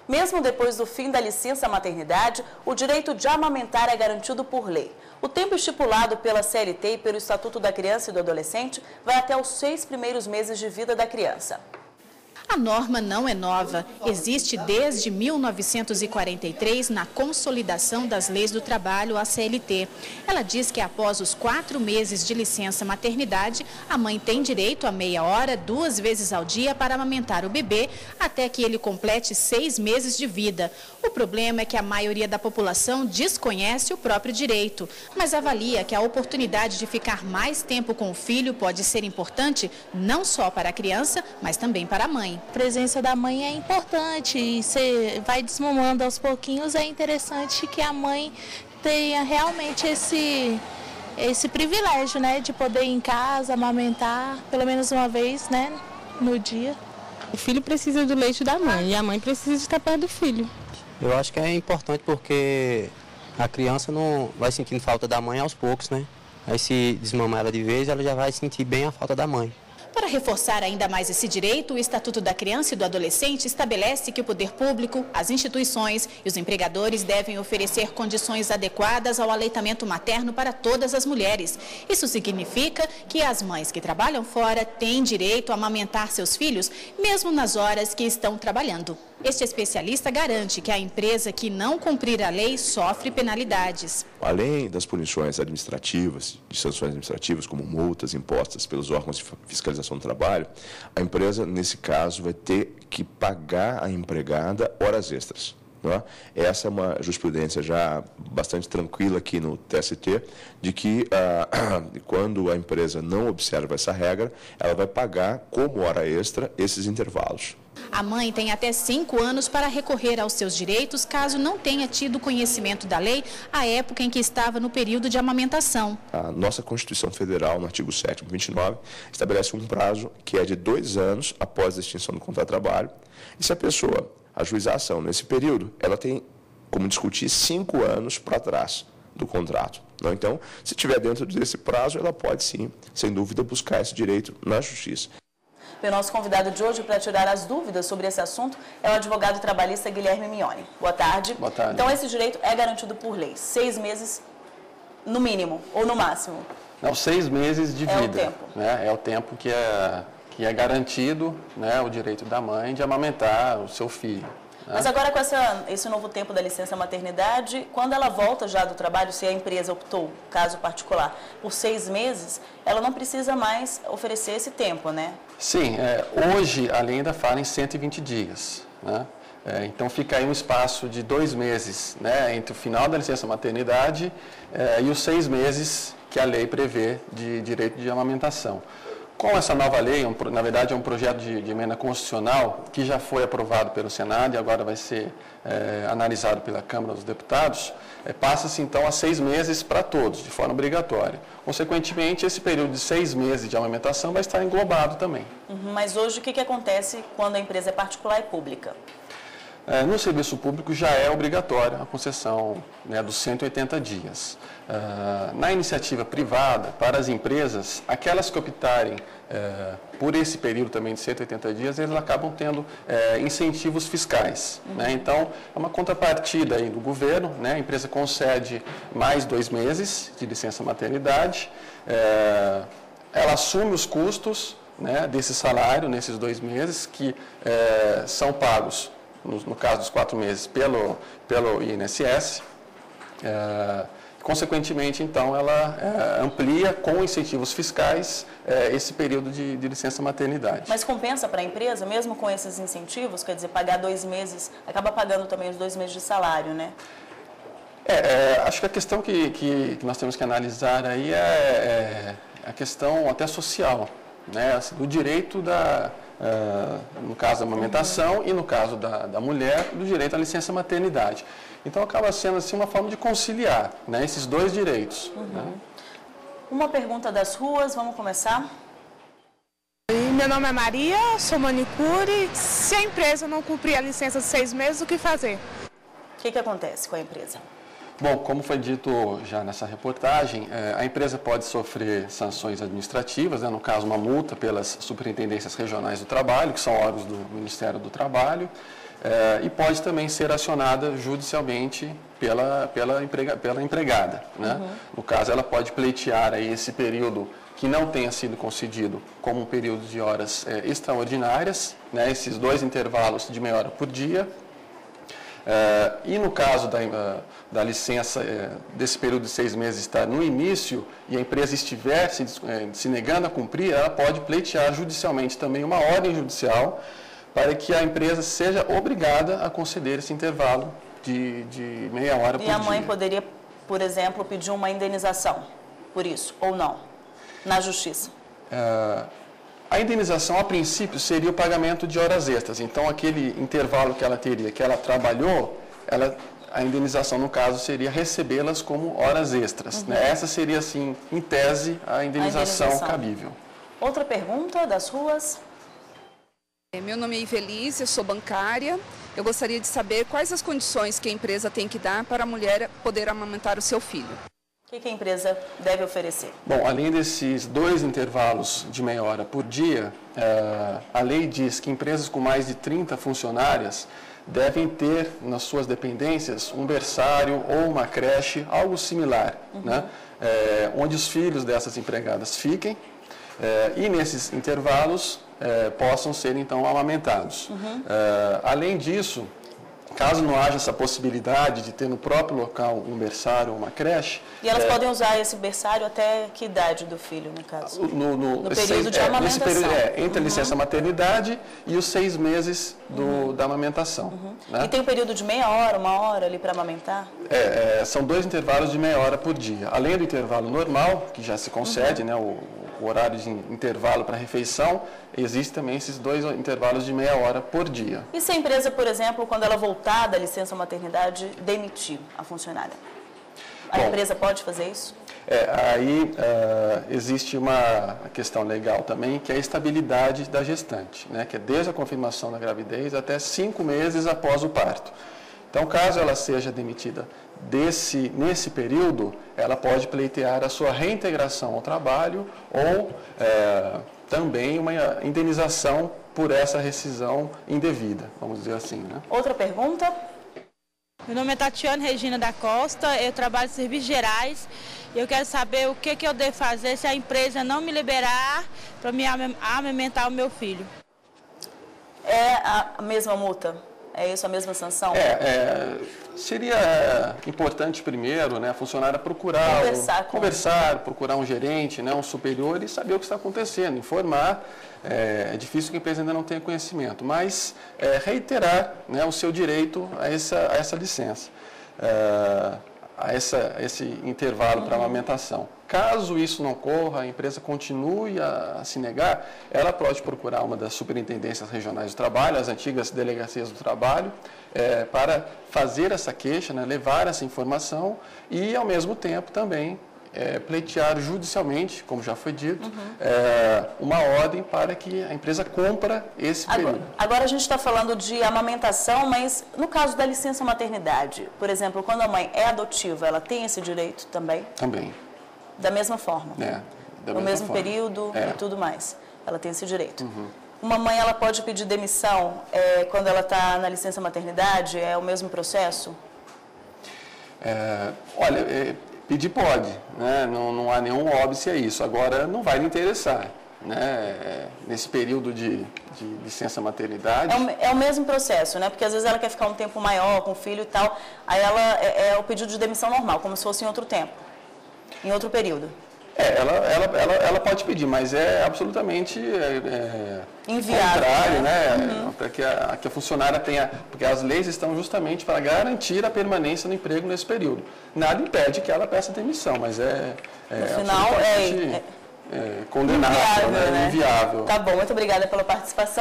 Mesmo depois do fim da licença maternidade, o direito de amamentar é garantido por lei. O tempo estipulado pela CLT e pelo Estatuto da Criança e do Adolescente vai até os 6 primeiros meses de vida da criança. A norma não é nova, existe desde 1943 na Consolidação das Leis do Trabalho, a CLT. Ela diz que após os 4 meses de licença maternidade, a mãe tem direito a meia hora, 2 vezes ao dia para amamentar o bebê, até que ele complete 6 meses de vida. O problema é que a maioria da população desconhece o próprio direito, mas avalia que a oportunidade de ficar mais tempo com o filho pode ser importante não só para a criança, mas também para a mãe. A presença da mãe é importante e você vai desmamando aos pouquinhos, é interessante que a mãe tenha realmente esse privilégio, né, de poder ir em casa, amamentar pelo menos uma vez, né, no dia. O filho precisa do leite da mãe e a mãe precisa estar perto do filho. Eu acho que é importante porque a criança não vai sentindo falta da mãe aos poucos, né? Aí se desmamar ela de vez, ela já vai sentir bem a falta da mãe. Para reforçar ainda mais esse direito, o Estatuto da Criança e do Adolescente estabelece que o poder público, as instituições e os empregadores devem oferecer condições adequadas ao aleitamento materno para todas as mulheres. Isso significa que as mães que trabalham fora têm direito a amamentar seus filhos, mesmo nas horas que estão trabalhando. Este especialista garante que a empresa que não cumprir a lei sofre penalidades. Além das punições administrativas, de sanções administrativas, como multas impostas pelos órgãos de fiscalização do trabalho, a empresa, nesse caso, vai ter que pagar à empregada horas extras. Não é? Essa é uma jurisprudência já bastante tranquila aqui no TST, de que quando a empresa não observa essa regra, ela vai pagar como hora extra esses intervalos. A mãe tem até 5 anos para recorrer aos seus direitos caso não tenha tido conhecimento da lei à época em que estava no período de amamentação. A nossa Constituição Federal, no artigo 7º, 29, estabelece um prazo que é de 2 anos após a extinção do contrato de trabalho. E se a pessoa ajuizar a ação nesse período, ela tem como discutir 5 anos para trás do contrato. Então, se estiver dentro desse prazo, ela pode sim, sem dúvida, buscar esse direito na Justiça. O nosso convidado de hoje para tirar as dúvidas sobre esse assunto é o advogado trabalhista Guilherme Mignoni. Boa tarde. Boa tarde. Então, esse direito é garantido por lei, 6 meses no mínimo ou no máximo? Não, 6 meses de vida. É o tempo. Né? É o tempo que é garantido, né, o direito da mãe de amamentar o seu filho. Mas agora com esse novo tempo da licença maternidade, quando ela volta já do trabalho, se a empresa optou, caso particular, por 6 meses, ela não precisa mais oferecer esse tempo, né? Sim, hoje a lei ainda fala em 120 dias, né? Então fica aí um espaço de 2 meses, né, entre o final da licença maternidade e os 6 meses que a lei prevê de direito de amamentação. Com essa nova lei, na verdade é um projeto de emenda constitucional que já foi aprovado pelo Senado e agora vai ser analisado pela Câmara dos Deputados, passa-se então a 6 meses para todos, de forma obrigatória. Consequentemente, esse período de 6 meses de amamentação vai estar englobado também. Mas hoje o que acontece quando a empresa é particular e pública? No serviço público já é obrigatória a concessão, né, dos 180 dias. Na iniciativa privada, para as empresas, aquelas que optarem por esse período também de 180 dias, eles acabam tendo incentivos fiscais. Né? Então, é uma contrapartida aí do governo, né? A empresa concede mais 2 meses de licença maternidade, ela assume os custos, né, desse salário nesses 2 meses, que são pagos no caso dos 4 meses, pelo INSS. Consequentemente, então, ela amplia com incentivos fiscais esse período de licença maternidade. Mas compensa para a empresa, mesmo com esses incentivos? Quer dizer, pagar 2 meses, acaba pagando também os 2 meses de salário, né? Acho que a questão que nós temos que analisar aí é a questão até social, né? Do direito no caso da amamentação e no caso da mulher, do direito à licença maternidade. Então, acaba sendo assim uma forma de conciliar, né, esses 2 direitos. Né? Uma pergunta das ruas, vamos começar? Meu nome é Maria, sou manicure. Se a empresa não cumprir a licença de 6 meses, o que fazer? O que acontece com a empresa? Bom, como foi dito já nessa reportagem, a empresa pode sofrer sanções administrativas, né, no caso uma multa pelas superintendências regionais do trabalho, que são órgãos do Ministério do Trabalho. e pode também ser acionada judicialmente pela empregada, né? No caso, ela pode pleitear aí esse período que não tenha sido concedido como um período de horas extraordinárias, né? Esses 2 intervalos de meia hora por dia. E no caso da licença, desse período de 6 meses estar no início e a empresa estiver se negando a cumprir, ela pode pleitear judicialmente também uma ordem judicial para que a empresa seja obrigada a conceder esse intervalo de meia hora por dia. E a mãe poderia, por exemplo, pedir uma indenização por isso, ou não, na justiça? A indenização, a princípio, seria o pagamento de horas extras. Então, aquele intervalo que ela teria, que ela trabalhou, a indenização, no caso, seria recebê-las como horas extras. Né? Essa seria, assim, em tese, a indenização cabível. Outra pergunta das ruas? Meu nome é Ivelise, eu sou bancária. Eu gostaria de saber quais as condições que a empresa tem que dar para a mulher poder amamentar o seu filho. O que a empresa deve oferecer? Bom, além desses 2 intervalos de meia hora por dia, a lei diz que empresas com mais de 30 funcionárias devem ter nas suas dependências um berçário ou uma creche, algo similar, né? Onde os filhos dessas empregadas fiquem e nesses intervalos possam ser então amamentados. Além disso, caso não haja essa possibilidade de ter no próprio local um berçário ou uma creche... E elas podem usar esse berçário até que idade do filho, no caso? No período de amamentação. Nesse período, entre a licença maternidade e os 6 meses da amamentação. Né? E tem um período de meia hora, 1 hora ali para amamentar? São 2 intervalos de meia hora por dia. Além do intervalo normal, que já se concede, né, o horário de intervalo para refeição, existe também esses 2 intervalos de meia hora por dia. E se a empresa, por exemplo, quando ela voltar da licença maternidade, demitir a funcionária? A empresa pode fazer isso? Aí existe uma questão legal também, que é a estabilidade da gestante, né, que é desde a confirmação da gravidez até 5 meses após o parto. Então, caso ela seja demitida nesse período, ela pode pleitear a sua reintegração ao trabalho ou também uma indenização por essa rescisão indevida, vamos dizer assim, né? Outra pergunta? Meu nome é Tatiana Regina da Costa, eu trabalho em serviços gerais e eu quero saber o que eu devo fazer se a empresa não me liberar para me amamentar o meu filho. É a mesma multa? É isso, a mesma sanção? Seria importante primeiro, né, a funcionária conversar, procurar um gerente, né, um superior e saber o que está acontecendo, informar. É difícil que a empresa ainda não tenha conhecimento, mas reiterar, né, o seu direito a essa licença, a esse intervalo para amamentação. Caso isso não ocorra, a empresa continue a se negar, ela pode procurar uma das superintendências regionais do trabalho, as antigas delegacias do trabalho, para fazer essa queixa, né, levar essa informação e, ao mesmo tempo, também pleitear judicialmente, como já foi dito, uma ordem para que a empresa cumpra esse período. Agora a gente está falando de amamentação, mas no caso da licença maternidade, por exemplo, quando a mãe é adotiva, ela tem esse direito também? Também. Da mesma forma? No mesmo período e tudo mais. Ela tem esse direito. Uma mãe, ela pode pedir demissão quando ela está na licença maternidade? É o mesmo processo? Olha, pedir pode, né? Não há nenhum óbice a isso. Agora, não vai lhe interessar, né? Nesse período de licença maternidade. É o mesmo processo, né? Porque às vezes ela quer ficar um tempo maior com o filho e tal. Aí ela é o pedido de demissão normal, como se fosse em outro tempo, em outro período. Ela pode pedir, mas é absolutamente inviável, contrário, né? Para que a funcionária tenha... Porque as leis estão justamente para garantir a permanência no emprego nesse período. Nada impede que ela peça demissão, mas no final, condenável, inviável, né? Inviável. Tá bom, muito obrigada pela participação.